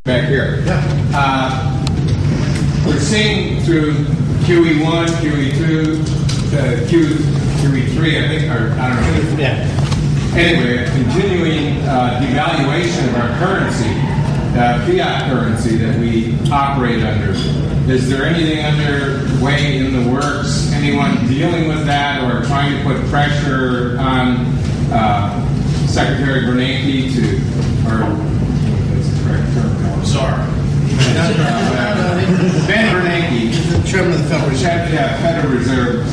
Back here. Yeah. We're seeing through QE1, QE2, QE3, I think, or I don't know. Yeah. Anyway, a continuing devaluation of our currency, fiat currency that we operate under. Is there anything underway in the works? Anyone dealing with that or trying to put pressure on Secretary Bernanke to, or what's the correct term? Czar. Ben Bernanke, Chairman of the Federal Reserve. yeah, Federal Reserve,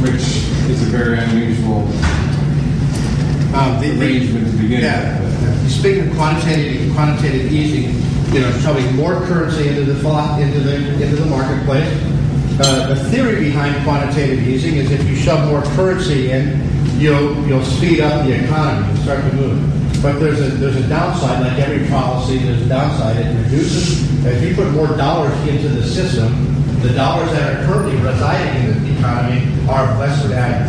which is a very unusual arrangement to begin with. Speaking of quantitative easing, shoving more currency into the marketplace. The theory behind quantitative easing is if you shove more currency in, you'll speed up the economy and start to move. But there's a downside. Like every policy, there's a downside. It reduces. If you put more dollars into the system, the dollars that are currently residing in the economy are of less value.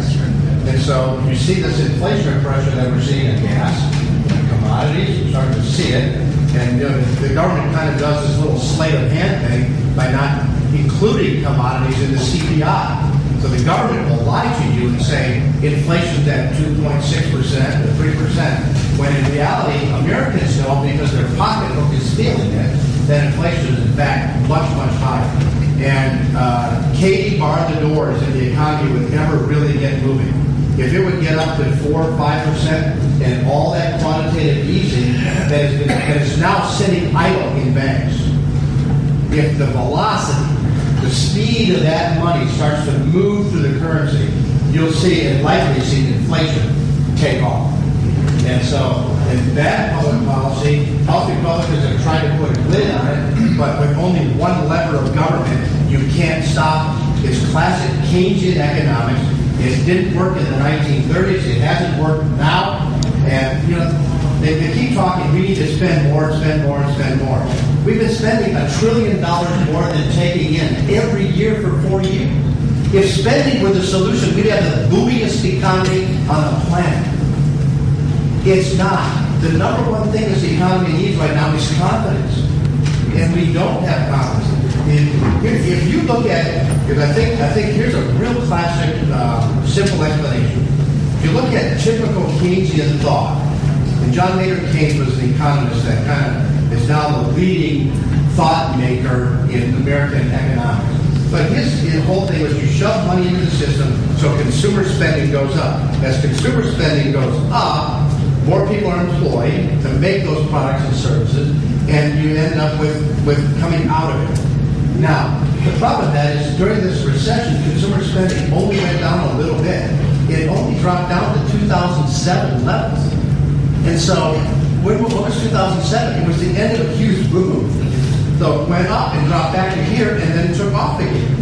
And so you see this inflationary pressure that we're seeing in gas, commodities. We're starting to see it, and the government kind of does this little sleight of hand thing by not including commodities in the CPI. So the government will lie to you and say inflation's at 2.6% or 3%, when in reality Americans know, because their pocketbook is feeling it, that inflation is in fact much, much higher. And Katie barred the doors and the economy would never really get moving. If it would get up to 4 or 5% and all that quantitative easing that is now sitting idle in banks, if the velocity, the speed of that money starts to move through the currency, you'll see and likely see inflation take off. And so, in bad public policy, House Republicans are trying to put a lid on it, but with only one lever of government, you can't stop. It's classic Keynesian economics. It didn't work in the 1930s. It hasn't worked now. And, they keep talking, we need to spend more, spend more, and spend more. We've been spending $1 trillion more than taking in every year for 4 years. If spending were the solution, we'd have the boomiest economy on the planet. It's not. The number one thing this economy needs right now is confidence. And we don't have confidence. If you look at it, because I think here's a real classic, simple explanation. If you look at typical Keynesian thought, and John Maynard Keynes was an economist that kind of is now the leading thought maker in American economics. But his whole thing was you shove money into the system so consumer spending goes up. As consumer spending goes up, more people are employed to make those products and services, and you end up with coming out of it. Now, the problem with that is during this recession, consumer spending only went down a little bit. It only dropped down to 2007 levels. And so, what was 2007? It was the end of a huge boom. So it went up and dropped back to here and then took off again.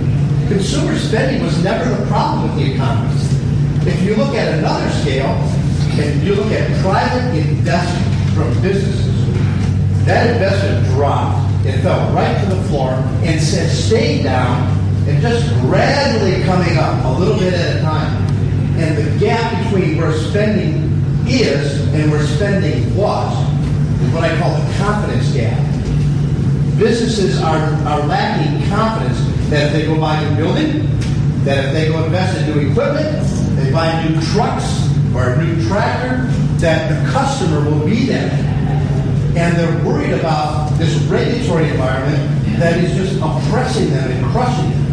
Consumer spending was never the problem with the economy. If you look at another scale, and you look at private investment from businesses, that investment dropped. It fell right to the floor and stayed down and just gradually coming up a little bit at a time. And the gap between where spending is and where spending was is what I call the confidence gap. Businesses are lacking confidence that if they go buy a new building, that if they go invest in new equipment, they buy new trucks or a new tractor, that the customer will be there. And they're worried about this regulatory environment that is just oppressing them and crushing them.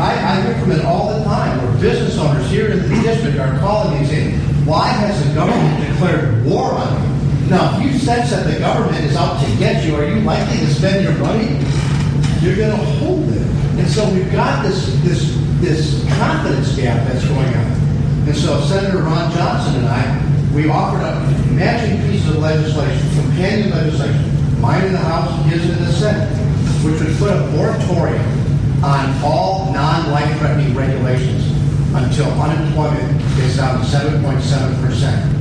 I hear from it all the time where business owners here in the district are calling me and saying, why has the government declared war on you? Now, if you sense that the government is out to get you, are you likely to spend your money? You're going to hold it. And so we've got this confidence gap that's going on. And so Senator Ron Johnson and I, we offered up matching pieces of legislation, companion legislation, mine in the House, his in the Senate, which would put a moratorium on all non-life-threatening regulations until unemployment is down to 7.7%.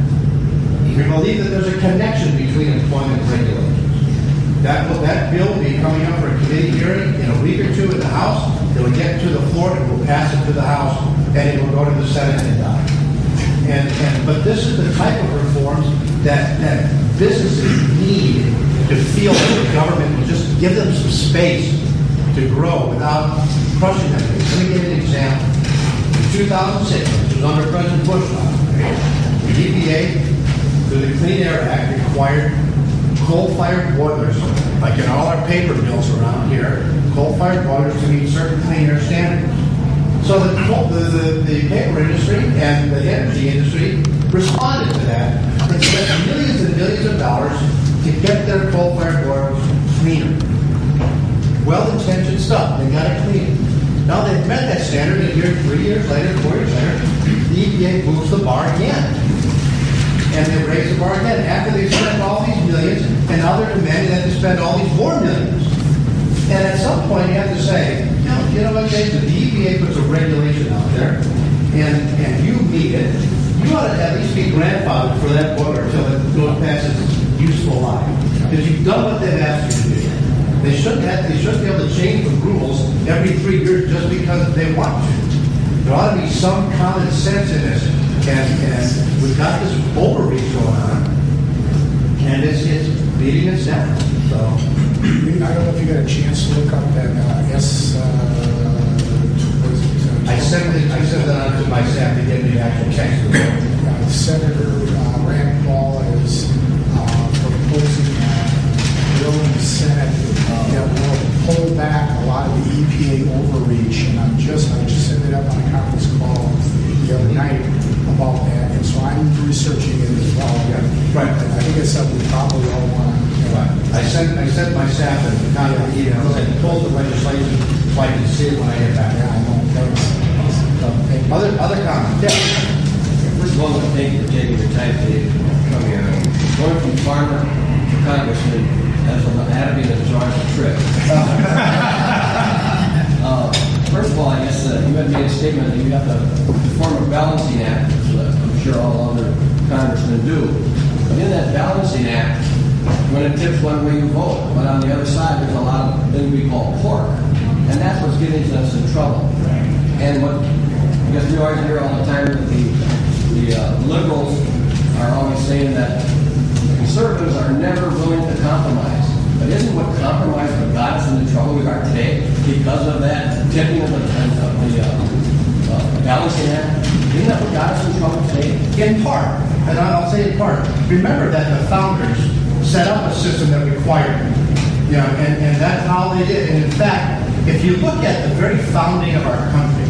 We believe that there's a connection between employment and regulations. That bill will be coming up for a committee hearing in a week or two in the House. It will get to the floor, and we'll pass it to the House, and it will go to the Senate and die. But this is the type of reforms that businesses need to feel that the government will just give them some space to grow without crushing them. Let me give you an example. In 2006, which was under President Bush, the EPA, through the Clean Air Act, required coal-fired boilers, like in all our paper mills around here, coal-fired boilers to meet certain clean air standards. So the paper industry and the energy industry responded to that and spent millions and millions of dollars to get their coal-fired boilers cleaner. Well-intentioned stuff. They got it clean. Now they've met that standard, and here 3 years later, 4 years later, the EPA moves the bar again. And they raise the bar again after they've spent all these millions, and now they're demanding that they spend all these more millions. And at some point, you have to say, you know what, Jason, the EPA puts a regulation out there, and you meet it. You ought to at least be grandfathered for that boiler until it goes past its useful life, because you've done what they've asked you to do. They shouldn't be able to change the rules every 3 years just because they want to. There ought to be some common sense in this. And we've got this overreach going on, and it's beating us down. So I don't know if you got a chance to look up that I sent that out to my staff to get me the actual text. Senator Rand Paul is proposing a bill in the Senate that will pull back a lot of the EPA overreach, and I just ended up on a conference call the other night about that, and so I'm researching it as well. Yeah, right. I think it's something we probably all want to. I sent my staff a kind of emails and told the legislation so I can see it when I get back. Yeah, I know. Other comments? Yeah. First of all, thank you for taking your time today coming here. Going from farmer to congressman had to be an enjoyable trip. First of all, I guess you had made a statement that you have to form a balancing act, which I'm sure all other congressmen do. But in that balancing act, when it tips one way, you vote. But on the other side, there's a lot of things we call pork. And that's what's getting us in trouble. And what I guess we always hear all the time that the liberals are always saying that the conservatives are never willing to compromise. But isn't what compromise what got us in the trouble we are today because of that tipping of the balancing act? Isn't that what got us in trouble today? In part, and I'll say in part. Remember that the founders set up a system that required it. And that's how they did. And in fact, if you look at the very founding of our country,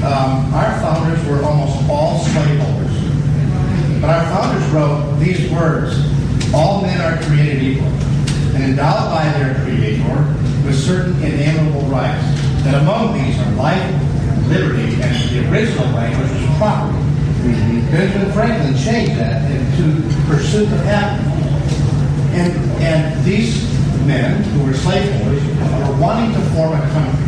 our founders were almost all slaveholders. But our founders wrote these words: all men are created equal and endowed by their Creator with certain inalienable rights, that among these are life, liberty, and the original language is property. Benjamin Franklin changed that into pursuit of happiness. And these men who were slaveholders were wanting to form a country.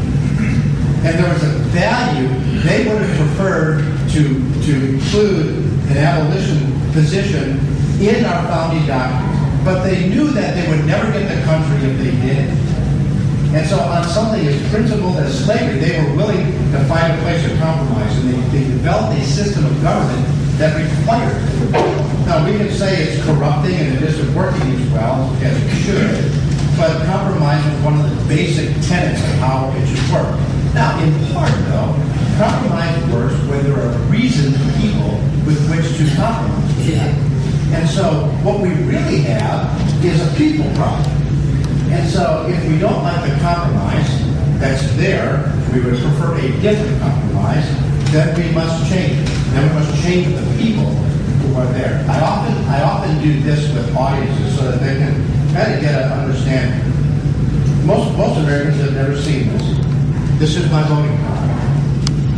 And there was a value they would have preferred to include an abolition position in our founding documents. But they knew that they would never get the country if they did. And so on something as principled as slavery, they were willing to find a place of compromise. And they developed a system of government that required it. Now, we can say it's corrupting and it isn't working as well as it should, but compromise is one of the basic tenets of how it should work. Now, in part, though, compromise works when there are reasoned people with which to compromise. Yeah. And so what we really have is a people problem. And so if we don't like the compromise that's there, we would prefer a different compromise, then we must change it. Then we must change the people who are there. I often do this with audiences so that they can kind of get an understanding. Most Americans have never seen this. This is my voting card.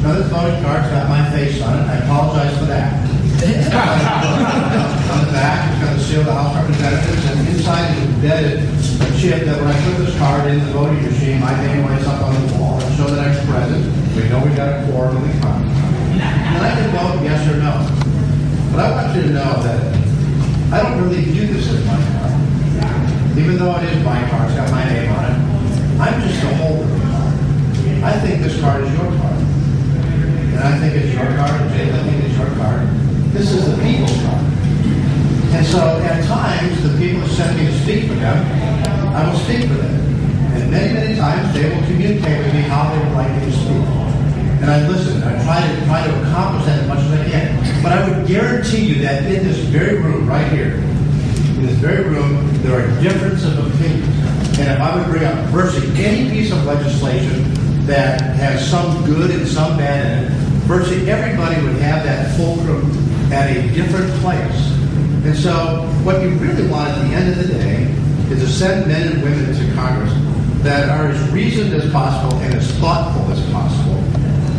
Now this voting card's got my face on it. I apologize for that. On the back, it's got the seal of the House of Representatives, and inside is embedded a chip that when I put this card in the voting machine, my name lights up on the wall and show that I'm present. We know we got a quorum in the country. And I can vote yes or no. But I want you to know that I don't really view this as my card. Even though it is my card, it's got my name on it, I'm just a holder of the card. I think this card is your card. And I think it's your card, and Jay, I think it's your card. This is the people's card. And so at times, the people who send me to speak for them, I will speak for them. And many, many times they will communicate with me how they would like me to speak. And I listen, I try to accomplish that as much as I can. But I would guarantee you that in this very room, right here, in this very room, there are differences of opinions. And if I would bring up virtually any piece of legislation that has some good and some bad in it, virtually everybody would have that fulcrum at a different place. And so what you really want at the end of the day is to send men and women into Congress that are as reasoned as possible and as thoughtful as possible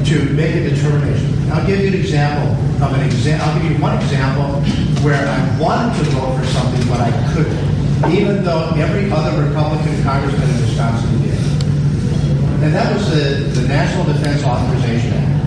to make a determination. I'll give you an example of I'll give you one example where I wanted to vote for something but I couldn't, even though every other Republican congressman in Wisconsin did. And that was the National Defense Authorization Act.